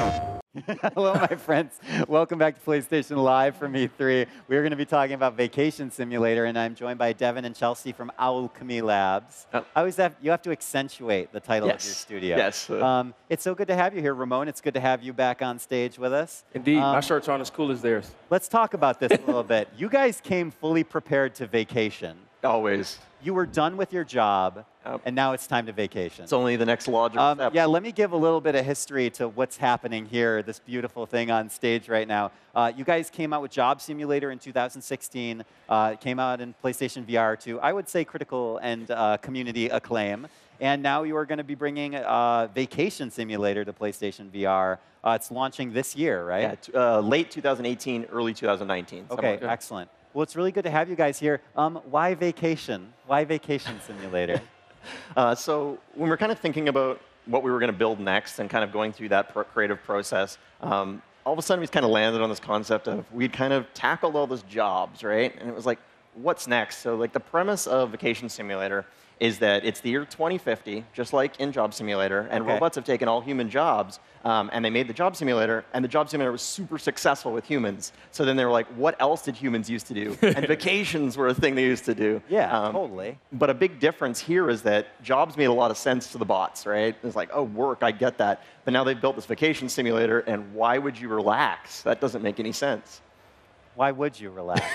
Hello, my friends. Welcome back to PlayStation Live from E3. We're going to be talking about Vacation Simulator, and I'm joined by Devin and Chelsea from Alchemy Labs. You have to accentuate the title of your studio. Yes. It's so good to have you here, Ramon. It's good to have you back on stage with us. Indeed. My shirts aren't as cool as theirs. Let's talk about this a little bit. You guys came fully prepared to vacation. Always. You were done with your job, and now it's time to vacation. It's only the next logical step. Yeah, let me give a little bit of history to what's happening here, this beautiful thing on stage right now. You guys came out with Job Simulator in 2016. Came out in PlayStation VR to, I would say, critical and community acclaim. And now you are going to be bringing Vacation Simulator to PlayStation VR. It's launching this year, right? Yeah, late 2018, early 2019. Okay, excellent. Well, it's really good to have you guys here. Why vacation? Why Vacation Simulator? So when we're kind of thinking about what we were going to build next and kind of going through that creative process, all of a sudden we kind of landed on this concept of we'd kind of tackled all those jobs, right? And it was like, what's next? So like the premise of Vacation Simulator is that it's the year 2050, just like in Job Simulator, and robots have taken all human jobs, and they made the Job Simulator, and the Job Simulator was super successful with humans. So then they were like, what else did humans used to do? And vacations were a thing they used to do. Yeah, totally. But a big difference here is that jobs made a lot of sense to the bots, right? It's like, oh, work, I get that. But now they've built this Vacation Simulator, and why would you relax? That doesn't make any sense. Why would you relax?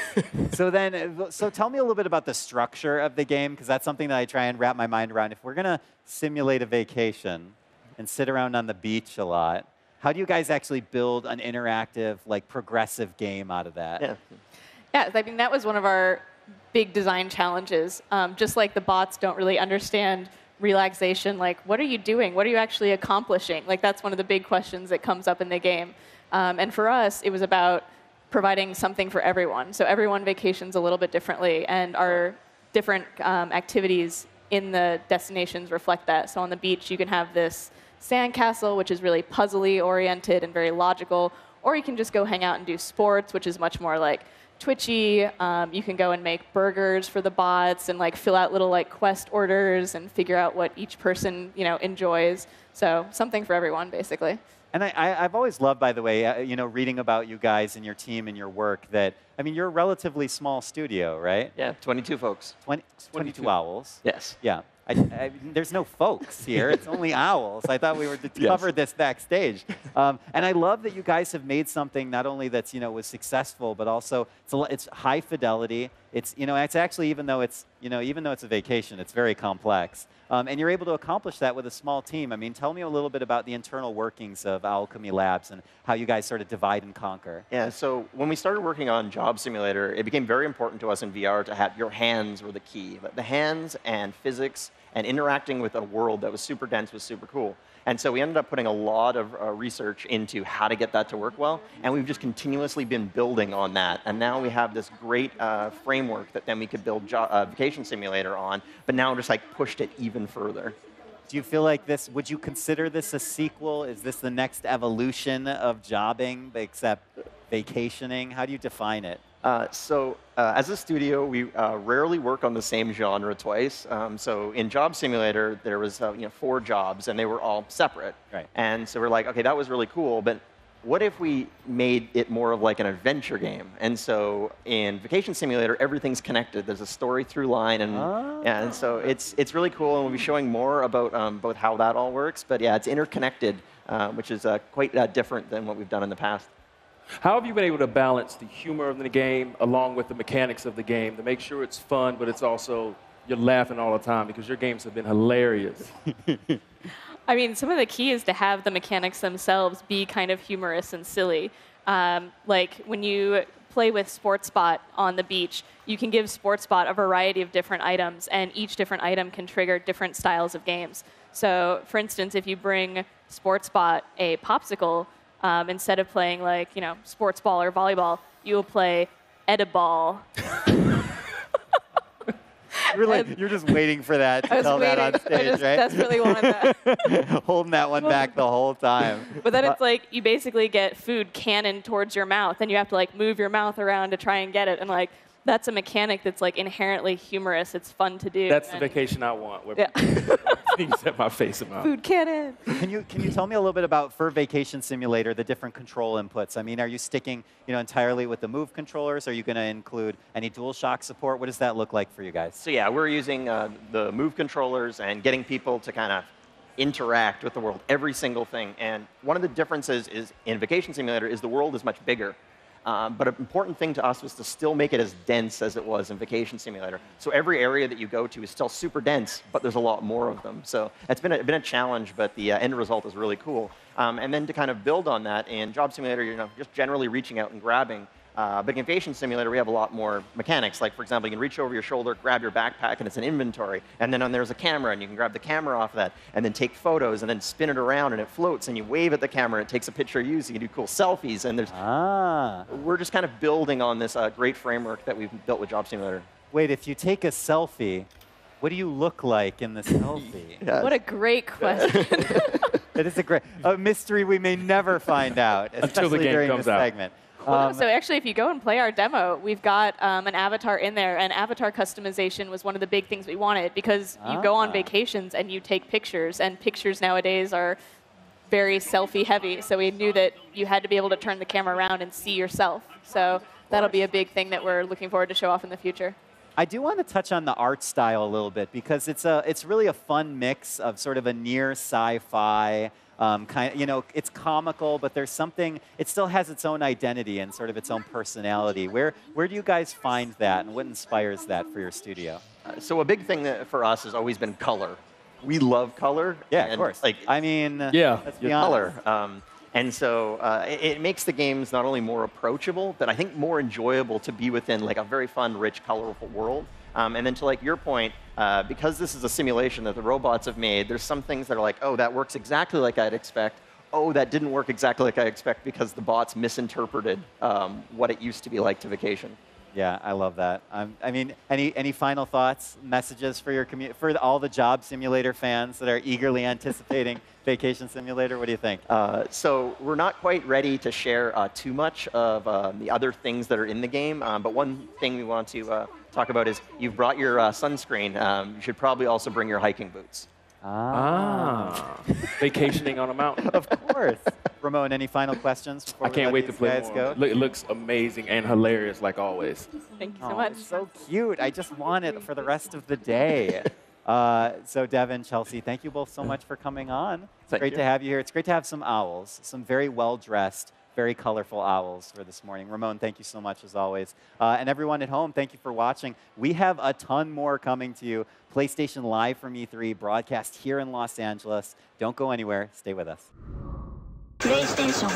So tell me a little bit about the structure of the game, because that's something that I try and wrap my mind around. If we're going to simulate a vacation and sit around on the beach a lot, how do you guys actually build an interactive, like, progressive game out of that? Yeah, I mean, that was one of our big design challenges. Just like the bots don't really understand relaxation, like, what are you doing? What are you actually accomplishing? Like, that's one of the big questions that comes up in the game. And for us, it was about providing something for everyone. So everyone vacations a little bit differently, and our different activities in the destinations reflect that. So on the beach, you can have this sandcastle, which is really puzzly oriented and very logical, or you can just go hang out and do sports, which is much more like twitchy. You can go and make burgers for the bots and like fill out little like quest orders and figure out what each person enjoys. So something for everyone, basically. And I've always loved, by the way, reading about you guys and your team and your work that, I mean, you're a relatively small studio, right? Yeah, 22 folks. 22 owls. Yes. Yeah. There's no folks here. It's only owls. I thought we were to cover this backstage. And I love that you guys have made something not only that's was successful, but also it's high fidelity. It's it's actually even though it's a vacation, it's very complex. And you're able to accomplish that with a small team. I mean, tell me a little bit about the internal workings of Alchemy Labs and how you guys sort of divide and conquer. Yeah, so when we started working on Job Simulator, it became very important to us in VR to have your hands were the key. The hands and physics and interacting with a world that was super dense was super cool. And so we ended up putting a lot of research into how to get that to work well, and we've just continuously been building on that. And now we have this great framework that then we could build Vacation Simulator on, but now just like pushed it even further. Do you feel like would you consider this a sequel? Is this the next evolution of jobbing, except vacationing? How do you define it? As a studio, we rarely work on the same genre twice. So in Job Simulator, there was 4 jobs, and they were all separate. Right. And so we're like, okay, that was really cool, but what if we made it more of like an adventure game? And so in Vacation Simulator, everything's connected. There's a story through line, and so it's really cool, and we'll be showing more about both how that all works. But yeah, it's interconnected, which is quite different than what we've done in the past. How have you been able to balance the humor of the game along with the mechanics of the game to make sure it's fun, but it's also you're laughing all the time, because your games have been hilarious? I mean, some of the key is to have the mechanics themselves be kind of humorous and silly. Like when you play with SportsBot on the beach, you can give SportsBot a variety of different items, and each different item can trigger different styles of games. So, for instance, if you bring SportsBot a popsicle, instead of playing like, sports ball or volleyball, you will play Ediball. You're just waiting for that to tell that on stage, I just right? desperately wanted that. Holding that one back the whole time. But then it's like you basically get food cannoned towards your mouth, and you have to like move your mouth around to try and get it. And like That's a mechanic that's like inherently humorous. It's fun to do. That's the vacation I want. Where things at my face and mouth. Food cannon. Can you tell me a little bit about, for Vacation Simulator, the different control inputs? I mean, are you sticking entirely with the Move controllers? Are you going to include any DualShock support? What does that look like for you guys? So yeah, we're using the Move controllers and getting people to kind of interact with the world, every single thing. And one of the differences is in Vacation Simulator is the world is much bigger. But an important thing to us was to still make it as dense as it was in Vacation Simulator. So every area that you go to is still super dense, but there's a lot more of them. So it's been a challenge, but the end result is really cool. And then to kind of build on that, in Job Simulator, just generally reaching out and grabbing. But in Vacation Simulator, we have a lot more mechanics. Like, for example, you can reach over your shoulder, grab your backpack, and it's an inventory. And then there's a camera, and you can grab the camera off of that, and then take photos, and then spin it around, and it floats, and you wave at the camera, and it takes a picture of you, so you can do cool selfies. And we're just kind of building on this great framework that we've built with Job Simulator. Wait, if you take a selfie, what do you look like in the selfie? Yes. What a great question. It is a mystery we may never find out, Until the especially game during comes this out. segment. So actually, if you go and play our demo, we've got an avatar in there, and avatar customization was one of the big things we wanted, because you go on vacations and you take pictures, and pictures nowadays are very selfie heavy. So we knew that you had to be able to turn the camera around and see yourself. So that'll be a big thing that we're looking forward to show off in the future. I do want to touch on the art style a little bit, because it's really a fun mix of sort of a near sci-fi it's comical, but there's something. It still has its own identity and sort of its own personality. Where do you guys find that, and what inspires that for your studio? So a big thing that for us has always been color. We love color. Yeah, of course. I mean, yeah, let's be honest. Color. And so it makes the games not only more approachable, but I think more enjoyable to be within, like a very fun, rich, colorful world. And then to like your point, because this is a simulation that the robots have made, there's some things that are like, oh, that works exactly like I'd expect. Oh, that didn't work exactly like I expect because the bots misinterpreted what it used to be like to vacation. Yeah, I love that. I mean, any final thoughts, messages for your community, for all the Job Simulator fans that are eagerly anticipating Vacation Simulator? What do you think? So we're not quite ready to share too much of the other things that are in the game, but one thing we want to talk about is you've brought your sunscreen. You should probably also bring your hiking boots. Vacationing on a mountain. Of course. Ramon, any final questions before I can't wait to play guys more. go? It looks amazing and hilarious, like always. Thank you so much. It's so cute. I just want it for the rest of the day. So Devin, Chelsea, thank you both so much for coming on. It's great to have you here. It's great to have some owls, some very well-dressed, very colorful owls for this morning. Ramon, thank you so much as always. And everyone at home, thank you for watching. We have a ton more coming to you. PlayStation Live from E3, broadcast here in Los Angeles. Don't go anywhere. Stay with us. PlayStation